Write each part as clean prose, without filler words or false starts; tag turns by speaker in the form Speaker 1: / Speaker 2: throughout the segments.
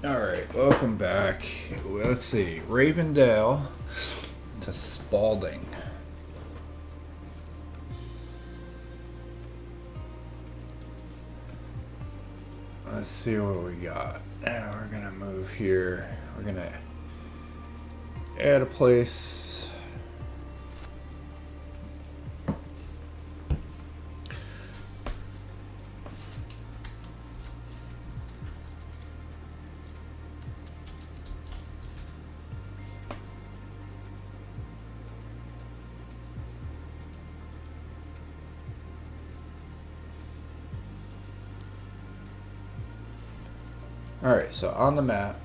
Speaker 1: Alright, welcome back. Let's see. Ravendale to Spaulding. Let's see what we got. Now we're gonna move here. We're gonna add a place. Alright, so on the map,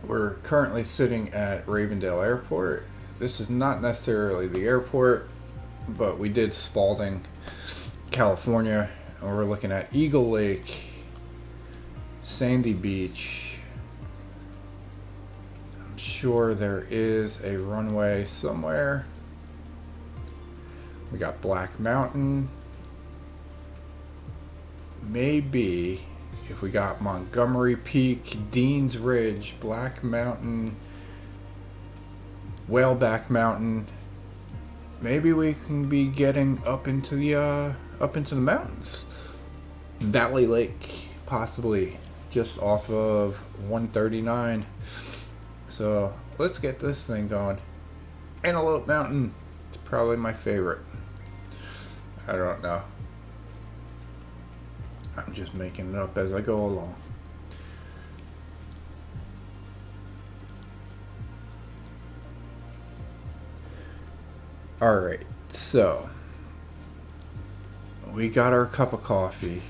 Speaker 1: we're currently sitting at Ravendale Airport. This is not necessarily the airport, but we did Spaulding, California, and we're looking at Eagle Lake, Sandy Beach. I'm sure there is a runway somewhere. We got Black Mountain. Maybe if we got Montgomery Peak, Dean's Ridge, Black Mountain, Whaleback Mountain, maybe we can be getting up into the mountains. Valley Lake, possibly just off of 139. So let's get this thing going. Antelope Mountain, it's probably my favorite. I don't know. I'm just making it up as I go along. Alright, so we got our cup of coffee.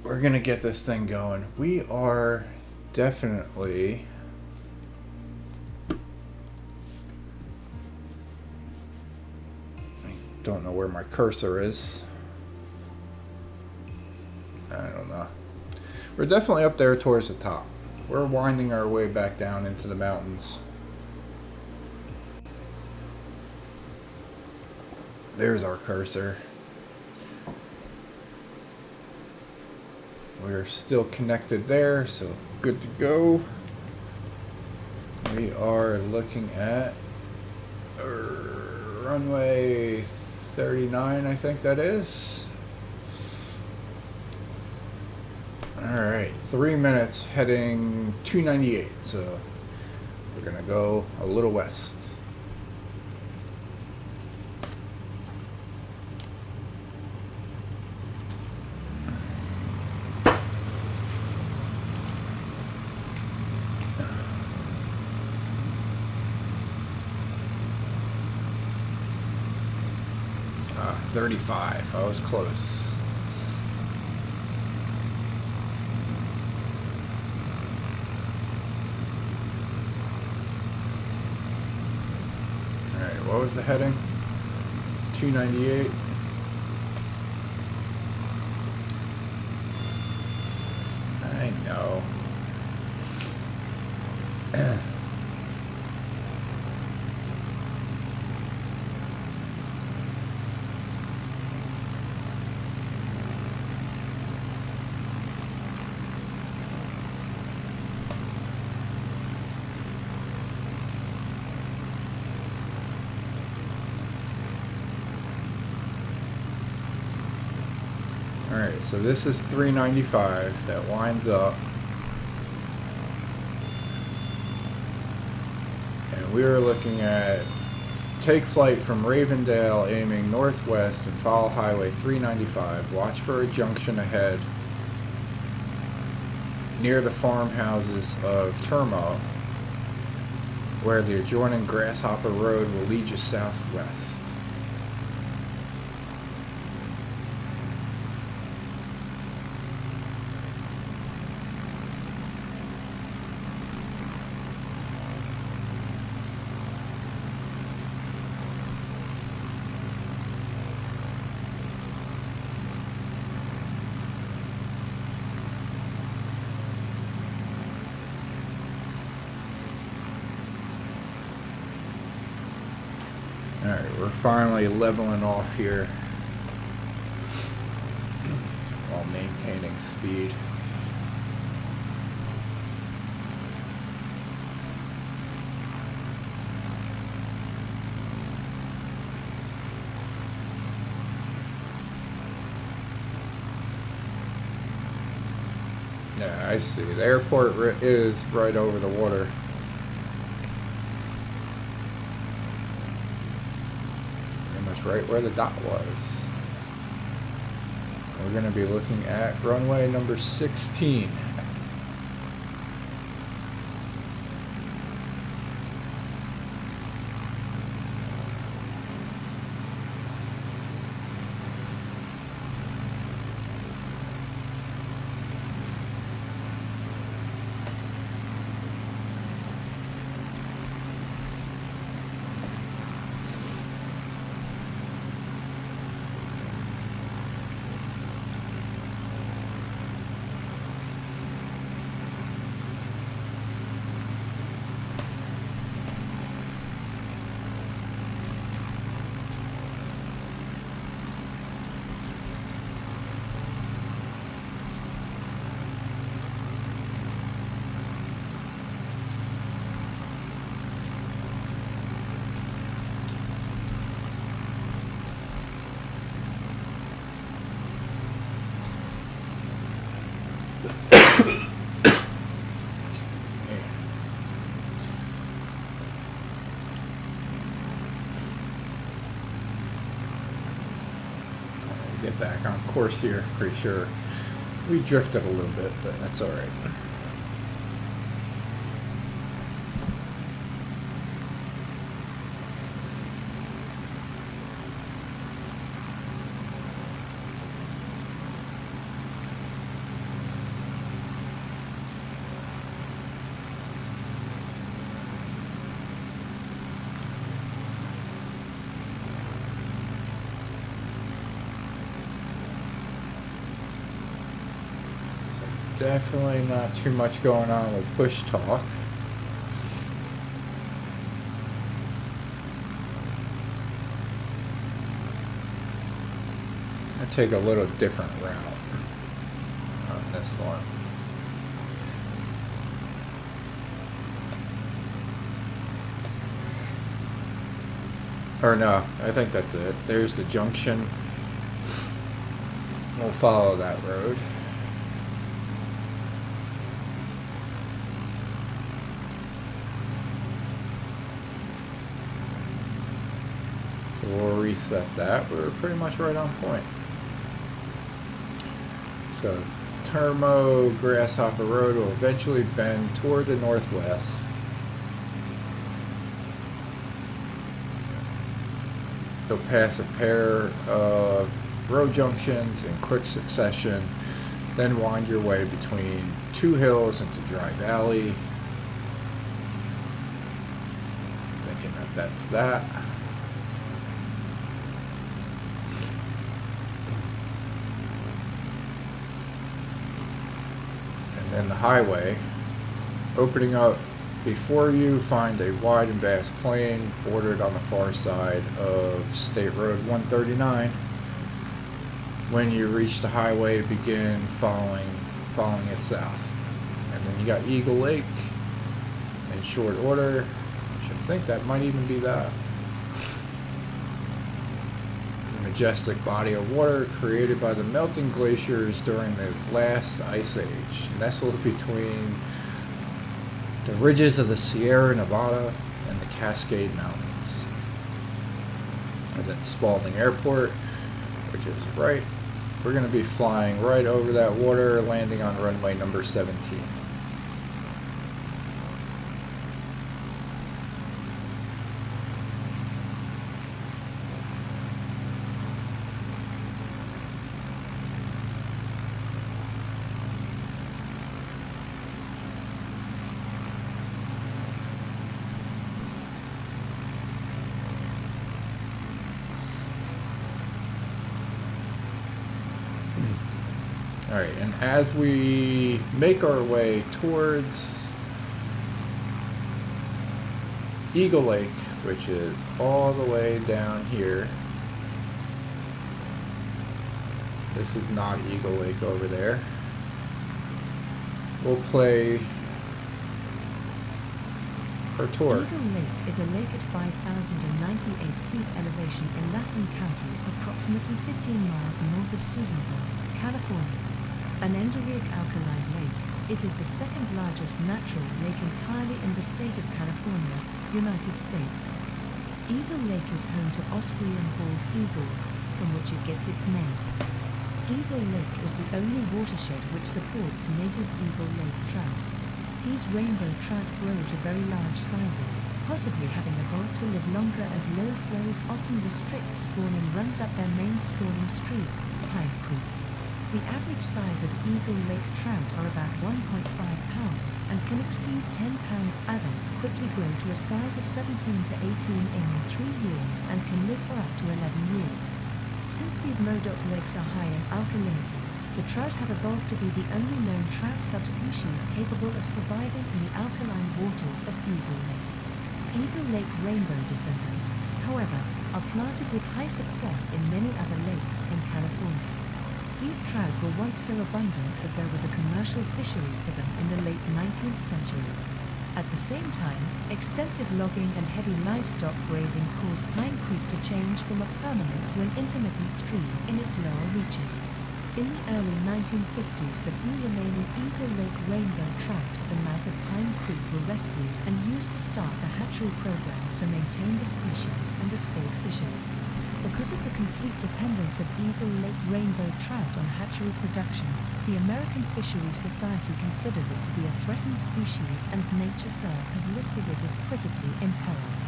Speaker 1: We're gonna get this thing going. We are definitely I don't know where my cursor is. I don't know. We're definitely up there towards the top. We're winding our way back down into the mountains. There's our cursor. We're still connected there, so good to go. We are looking at runway 39, I think that is. Alright, 3 minutes heading 298, so we're gonna go a little west. Ah, 35, I was close. What was the heading? 298. I know. Alright, so this is 395 that winds up. And we are looking at take flight from Ravendale aiming northwest and follow Highway 395. Watch for a junction ahead near the farmhouses of Termo, where the adjoining Grasshopper Road will lead you southwest. Alright, we're finally leveling off here while maintaining speed. Yeah, I see. The airport is right over the water. Pretty much right where the dot was. We're going to be looking at runway number 16. Get back on course here, pretty sure. We drifted a little bit, but that's alright. Definitely not too much going on with push talk. I take a little different route on this one. Or no, I think that's it. There's the junction. We'll follow that road. We'll reset that. We're pretty much right on point. So, Termo Grasshopper Road will eventually bend toward the northwest. You'll pass a pair of road junctions in quick succession, then wind your way between two hills into Dry Valley. Thinking that that's that. And the highway opening up before you, find a wide and vast plain bordered on the far side of State Road 139. When you reach the highway, begin following it south, and then you got Eagle Lake in short order, which I think that might even be that. Majestic body of water created by the melting glaciers during the last ice age, nestled between the ridges of the Sierra Nevada and the Cascade Mountains. And then Spaulding Airport, which is right, we're going to be flying right over that water, landing on runway number 17. Alright, and as we make our way towards Eagle Lake, which is all the way down here. This is not Eagle Lake over there. We'll play our tour.
Speaker 2: Eagle Lake is a lake at 5,098 feet elevation in Lassen County, approximately 15 miles north of Susanville, California. An endorheic alkaline lake, it is the second largest natural lake entirely in the state of California, United States. Eagle Lake is home to osprey and bald eagles, from which it gets its name. Eagle Lake is the only watershed which supports native Eagle Lake trout. These rainbow trout grow to very large sizes, possibly having evolved to live longer as low flows often restrict spawning runs up their main spawning stream, Pine Creek. The average size of Eagle Lake trout are about 1.5 pounds and can exceed 10 pounds. Adults quickly grow to a size of 17 to 18 in 3 years and can live for up to 11 years. Since these modoc lakes are high in alkalinity, the trout have evolved to be the only known trout subspecies capable of surviving in the alkaline waters of Eagle Lake. Eagle Lake rainbow descendants, however, are planted with high success in many other lakes in California. These trout were once so abundant that there was a commercial fishery for them in the late 19th century. At the same time, extensive logging and heavy livestock grazing caused Pine Creek to change from a permanent to an intermittent stream in its lower reaches. In the early 1950s, the few remaining Eagle Lake rainbow trout at the mouth of Pine Creek were rescued and used to start a hatchery program to maintain the species and the sport fishery. Because of the complete dependence of Eagle Lake rainbow trout on hatchery production, the American Fisheries Society considers it to be a threatened species and NatureServe has listed it as critically imperiled.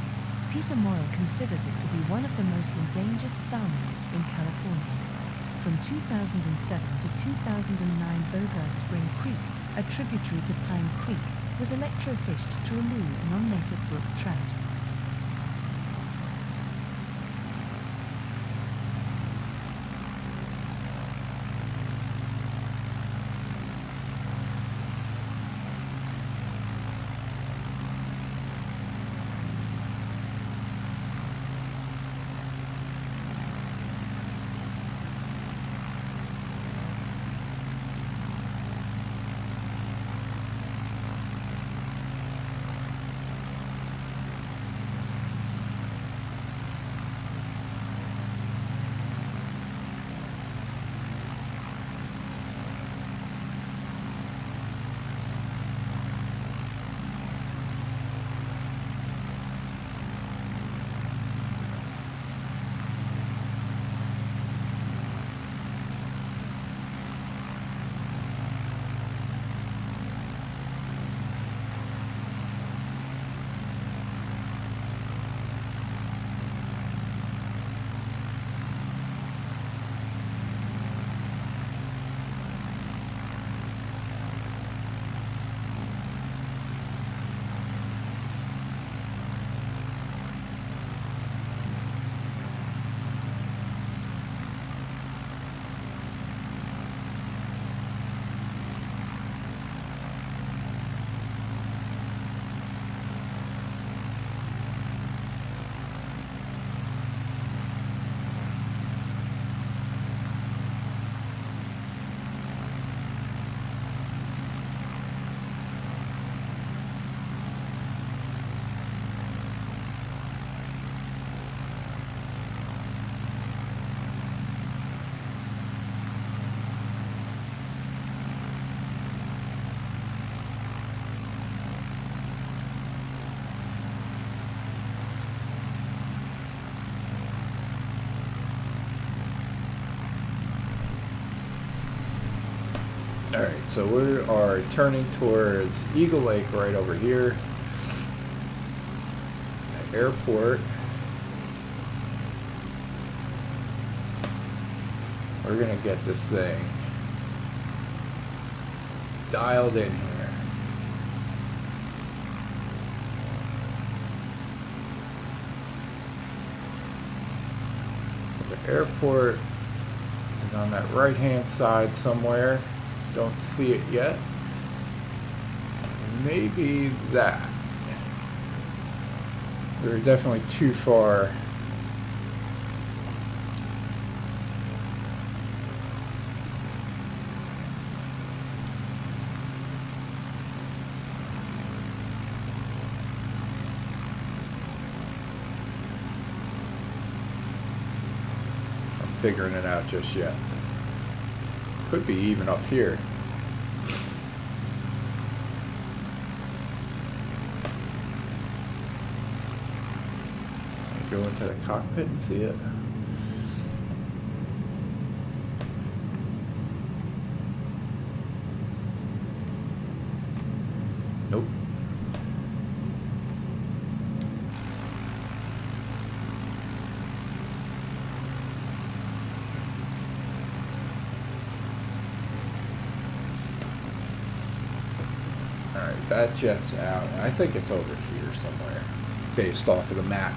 Speaker 2: Peter Morrill considers it to be one of the most endangered salmonids in California. From 2007 to 2009, Bogard Spring Creek, a tributary to Pine Creek, was electrofished to remove non-native brook trout.
Speaker 1: Alright, so we are turning towards Eagle Lake right over here. The airport. We're gonna get this thing dialed in here. The airport is on that right hand side somewhere. Don't see it yet. Maybe that. We're definitely too far. I'm figuring it out just yet. Could be even up here. Go into the cockpit and see it. Nope. Alright, that jet's out. I think it's over here somewhere, based off of the map.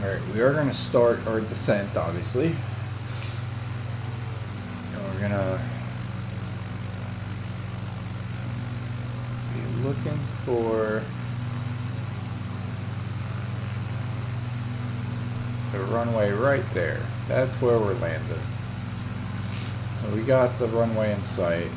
Speaker 1: Alright, we are going to start our descent, obviously. And we're going to be looking for the runway right there. That's where we're landing. So we got the runway in sight.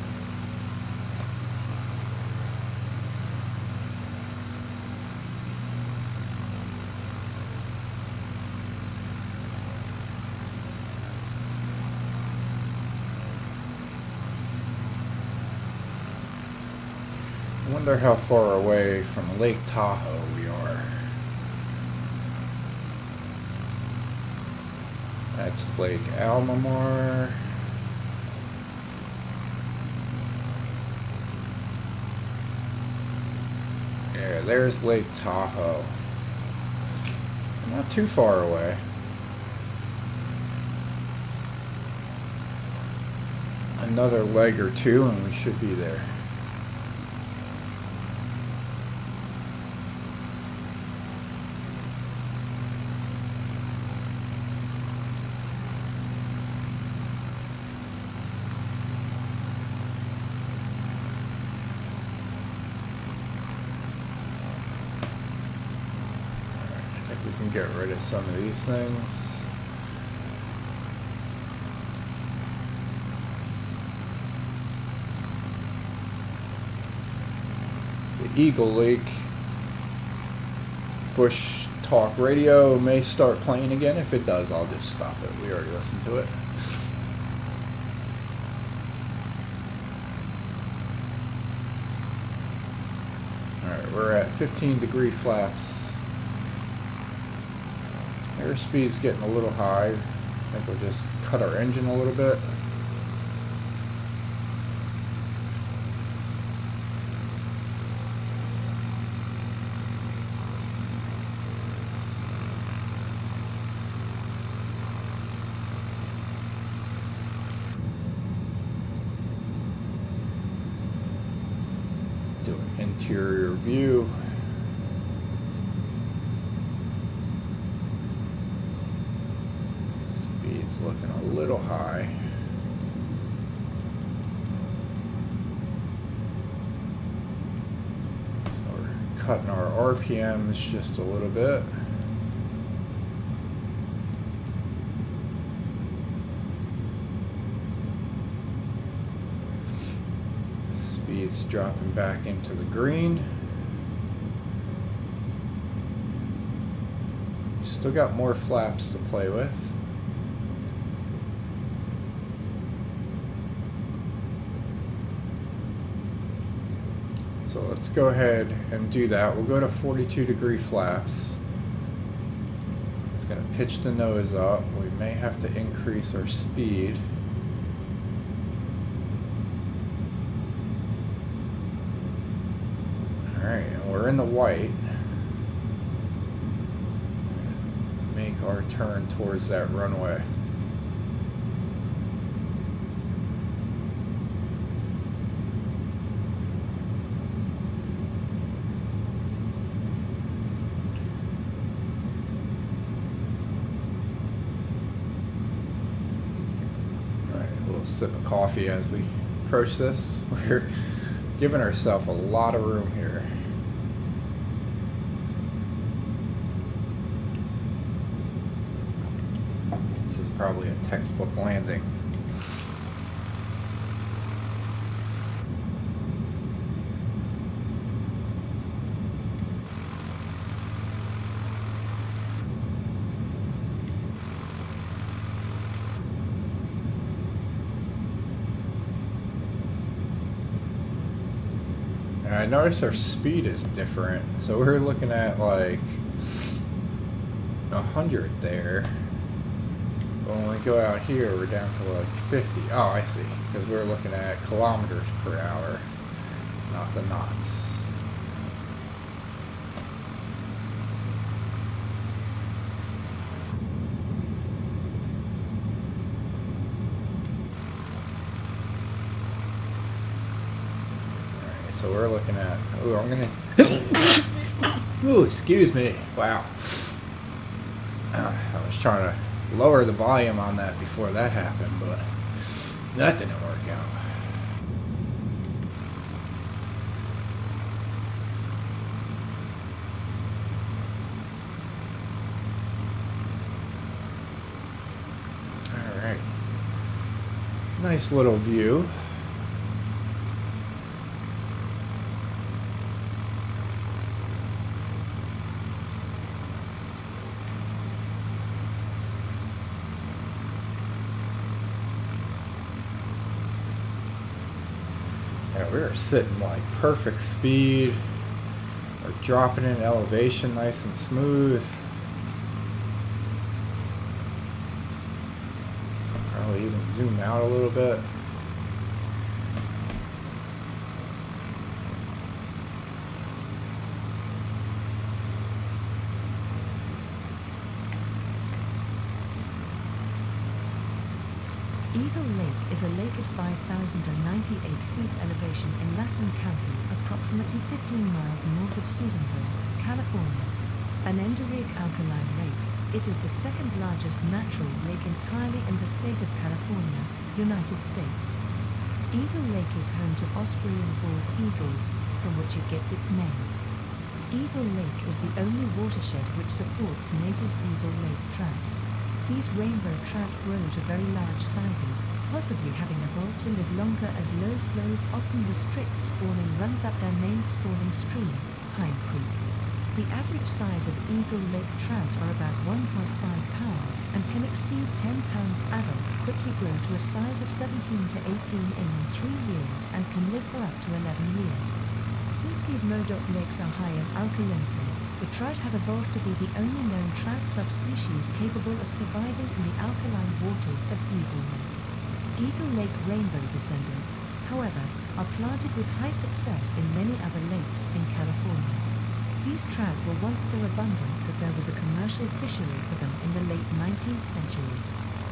Speaker 1: I wonder how far away from Lake Tahoe we are. That's Lake Albemarle. Yeah, there's Lake Tahoe. Not too far away. Another leg or two and we should be there. We can get rid of some of these things. Eagle Lake. Bush Talk Radio may start playing again. If it does, I'll just stop it. We already listened to it. Alright, we're at 15-degree flaps. Airspeed's getting a little high. I think we'll just cut our engine a little bit. Do an interior view. Speed's looking a little high. So we're cutting our RPMs just a little bit. Speed's dropping back into the green. Still got more flaps to play with. So let's go ahead and do that. We'll go to 42-degree flaps. It's going to pitch the nose up. We may have to increase our speed. Alright, and we're in the white. Make our turn towards that runway. Alright, a little sip of coffee as we approach this. We're giving ourselves a lot of room here. This is probably a textbook landing. And I noticed our speed is different. So we're looking at like 100 there. But when we go out here, we're down to like 50. Oh, I see. Because we're looking at kilometers per hour, not the knots. So we're looking at, oh, I'm gonna, oh, excuse me, wow. I was trying to lower the volume on that before that happened, but that didn't work out. All right, nice little view. Yeah, we're sitting like perfect speed. We're dropping in elevation nice and smooth. Probably even zoom out a little bit.
Speaker 2: Eagle Lake is a lake at 5,098 feet elevation in Lassen County, approximately 15 miles north of Susanville, California. An endorheic alkaline lake, it is the second largest natural lake entirely in the state of California, United States. Eagle Lake is home to osprey and bald eagles, from which it gets its name. Eagle Lake is the only watershed which supports native Eagle Lake trout. These rainbow trout grow to very large sizes, possibly having evolved to live longer as low flows often restrict spawning runs up their main spawning stream, Pine Creek. The average size of Eagle Lake trout are about 1.5 pounds and can exceed 10 pounds. Adults quickly grow to a size of 17 to 18 in 3 years and can live for up to 11 years. Since these Modoc lakes are high in alkalinity, the trout have evolved to be the only known trout subspecies capable of surviving in the alkaline waters of Eagle Lake. Eagle Lake rainbow descendants, however, are planted with high success in many other lakes in California. These trout were once so abundant that there was a commercial fishery for them in the late 19th century.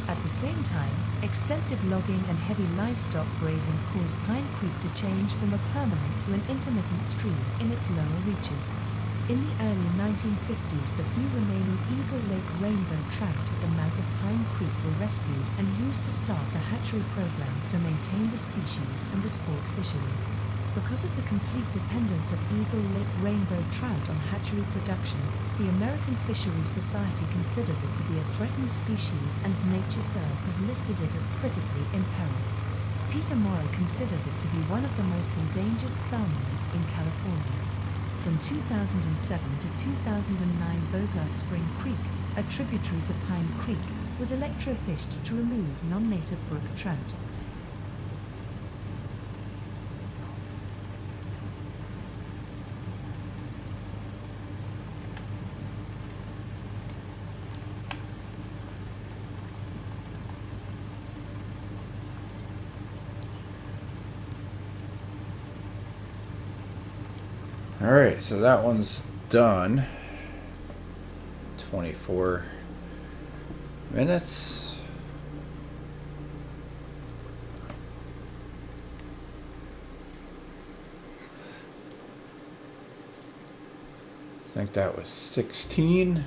Speaker 2: At the same time, extensive logging and heavy livestock grazing caused Pine Creek to change from a permanent to an intermittent stream in its lower reaches. In the early 1950s, the few remaining Eagle Lake rainbow trout at the mouth of Pine Creek were rescued and used to start a hatchery program to maintain the species and the sport fishery. Because of the complete dependence of Eagle Lake rainbow trout on hatchery production, the American Fisheries Society considers it to be a threatened species and NatureServe has listed it as critically imperiled. Peter Morrow considers it to be one of the most endangered salmonids in California. From 2007 to 2009, Bogart Spring Creek, a tributary to Pine Creek, was electrofished to remove non-native brook trout.
Speaker 1: Alright, so that one's done. 24 minutes. I think that was 16.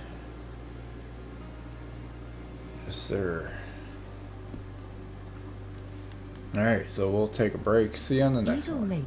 Speaker 1: Yes, sir. Alright, so we'll take a break. See you on the next
Speaker 2: Eagle
Speaker 1: one.
Speaker 2: Lake